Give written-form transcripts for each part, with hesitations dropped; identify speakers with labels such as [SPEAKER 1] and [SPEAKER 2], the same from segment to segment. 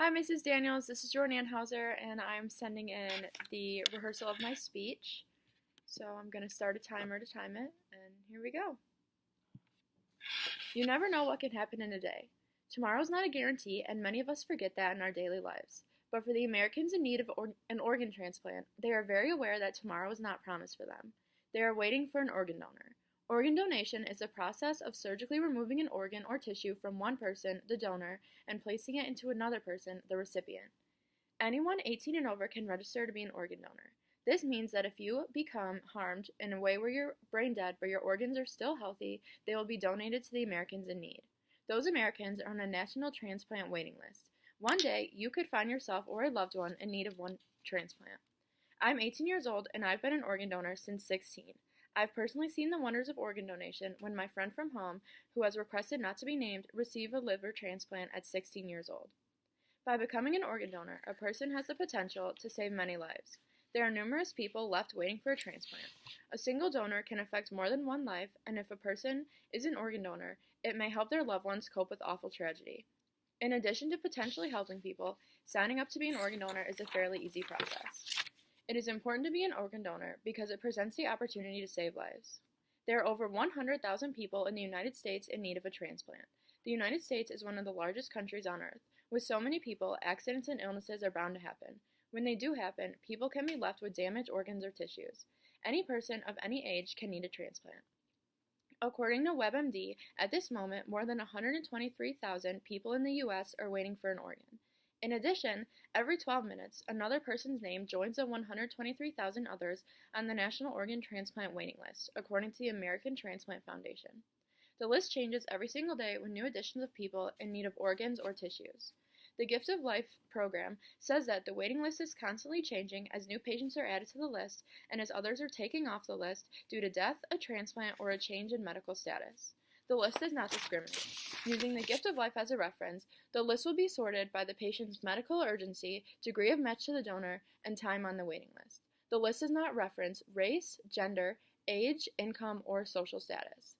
[SPEAKER 1] Hi, Mrs. Daniels. This is Jordan Anheuser, and I'm sending in the rehearsal of my speech. So I'm going to start a timer to time it, and here we go. You never know what can happen in a day. Tomorrow's not a guarantee, and many of us forget that in our daily lives. But for the Americans in need of an organ transplant, they are very aware that tomorrow is not promised for them. They are waiting for an organ donor. Organ donation is the process of surgically removing an organ or tissue from one person, the donor, and placing it into another person, the recipient. Anyone 18 and over can register to be an organ donor. This means that if you become harmed in a way where you're brain dead but your organs are still healthy, they will be donated to the Americans in need. Those Americans are on a national transplant waiting list. One day, you could find yourself or a loved one in need of one transplant. I'm 18 years old and I've been an organ donor since 16. I've personally seen the wonders of organ donation when my friend from home, who has requested not to be named, received a liver transplant at 16 years old. By becoming an organ donor, a person has the potential to save many lives. There are numerous people left waiting for a transplant. A single donor can affect more than one life, and if a person is an organ donor, it may help their loved ones cope with awful tragedy. In addition to potentially helping people, signing up to be an organ donor is a fairly easy process. It is important to be an organ donor because it presents the opportunity to save lives. There are over 100,000 people in the United States in need of a transplant. The United States is one of the largest countries on earth. With so many people, accidents and illnesses are bound to happen. When they do happen, people can be left with damaged organs or tissues. Any person of any age can need a transplant. According to WebMD, at this moment, more than 123,000 people in the U.S. are waiting for an organ. In addition, every 12 minutes, another person's name joins the 123,000 others on the National Organ Transplant waiting list, according to the American Transplant Foundation. The list changes every single day with new additions of people in need of organs or tissues. The Gift of Life program says that the waiting list is constantly changing as new patients are added to the list and as others are taking off the list due to death, a transplant, or a change in medical status. The list does not discriminate. Using the Gift of Life as a reference, the list will be sorted by the patient's medical urgency, degree of match to the donor, and time on the waiting list. The list does not reference race, gender, age, income, or social status.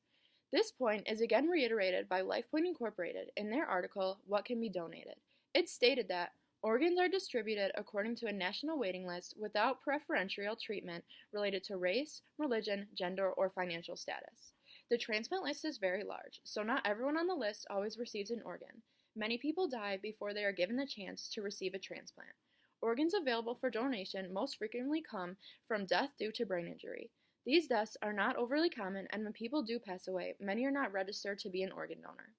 [SPEAKER 1] This point is again reiterated by LifePoint Incorporated in their article, What Can Be Donated? It stated that organs are distributed according to a national waiting list without preferential treatment related to race, religion, gender, or financial status. The transplant list is very large, so not everyone on the list always receives an organ. Many people die before they are given the chance to receive a transplant. Organs available for donation most frequently come from death due to brain injury. These deaths are not overly common, and when people do pass away, many are not registered to be an organ donor.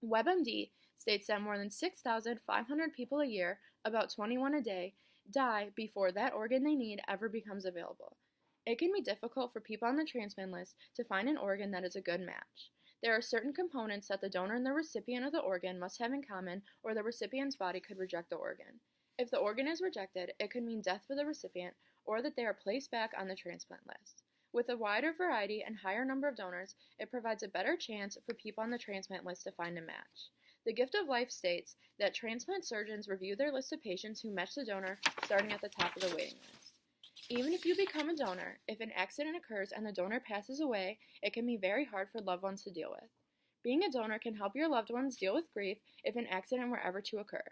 [SPEAKER 1] WebMD states that more than 6,500 people a year, about 21 a day, die before that organ they need ever becomes available. It can be difficult for people on the transplant list to find an organ that is a good match. There are certain components that the donor and the recipient of the organ must have in common, or the recipient's body could reject the organ. If the organ is rejected, it could mean death for the recipient, or that they are placed back on the transplant list. With a wider variety and higher number of donors, it provides a better chance for people on the transplant list to find a match. The Gift of Life states that transplant surgeons review their list of patients who match the donor starting at the top of the waiting list. Even if you become a donor, if an accident occurs and the donor passes away, it can be very hard for loved ones to deal with. Being a donor can help your loved ones deal with grief if an accident were ever to occur.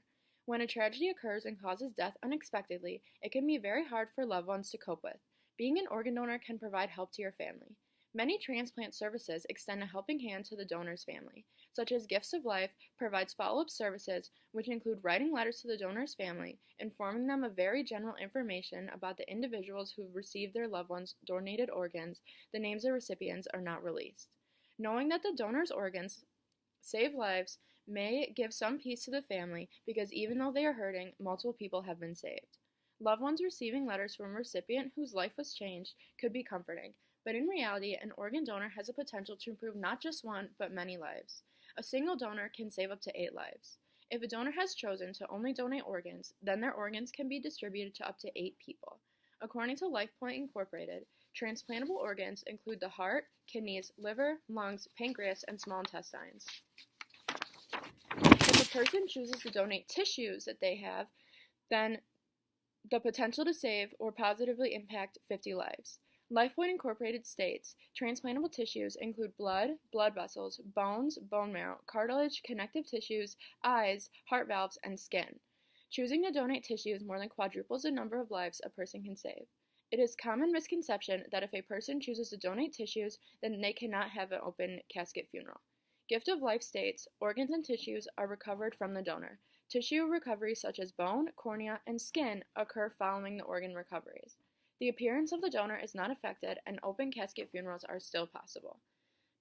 [SPEAKER 1] When a tragedy occurs and causes death unexpectedly, it can be very hard for loved ones to cope with. Being an organ donor can provide help to your family. Many transplant services extend a helping hand to the donor's family, such as Gifts of Life provides follow-up services, which include writing letters to the donor's family, informing them of very general information about the individuals who have received their loved ones' donated organs. The names of recipients are not released. Knowing that the donor's organs save lives may give some peace to the family because even though they are hurting, multiple people have been saved. Loved ones receiving letters from a recipient whose life was changed could be comforting, but in reality, an organ donor has the potential to improve not just one, but many lives. A single donor can save up to 8 lives. If a donor has chosen to only donate organs, then their organs can be distributed to up to 8 people. According to LifePoint Incorporated, transplantable organs include the heart, kidneys, liver, lungs, pancreas, and small intestines. If a person chooses to donate tissues that they have, then the potential to save or positively impact 50 lives. LifePoint Incorporated states transplantable tissues include blood, blood vessels, bones, bone marrow, cartilage, connective tissues, eyes, heart valves, and skin. Choosing to donate tissues more than quadruples the number of lives a person can save. It is a common misconception that if a person chooses to donate tissues, then they cannot have an open casket funeral. Gift of Life states organs and tissues are recovered from the donor. Tissue recovery such as bone, cornea, and skin occur following the organ recoveries. The appearance of the donor is not affected, and open casket funerals are still possible.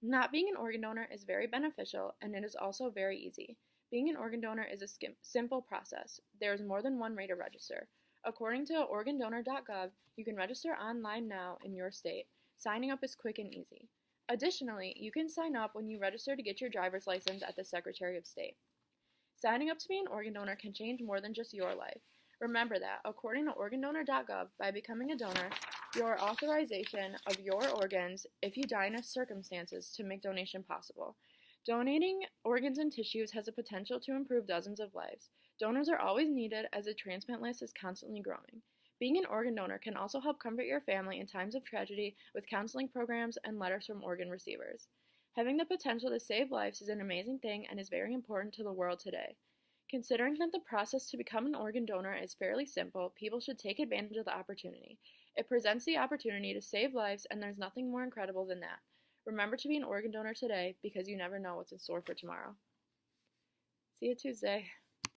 [SPEAKER 1] Not being an organ donor is very beneficial, and it is also very easy. Being an organ donor is a simple process. There is more than one way to register. According to organdonor.gov, you can register online now in your state. Signing up is quick and easy. Additionally, you can sign up when you register to get your driver's license at the Secretary of State. Signing up to be an organ donor can change more than just your life. Remember that, according to organdonor.gov, by becoming a donor, your authorization of your organs, if you die in circumstances, to make donation possible. Donating organs and tissues has the potential to improve dozens of lives. Donors are always needed as the transplant list is constantly growing. Being an organ donor can also help comfort your family in times of tragedy with counseling programs and letters from organ receivers. Having the potential to save lives is an amazing thing and is very important to the world today. Considering that the process to become an organ donor is fairly simple, people should take advantage of the opportunity. It presents the opportunity to save lives, and there's nothing more incredible than that. Remember to be an organ donor today because you never know what's in store for tomorrow. See you Tuesday.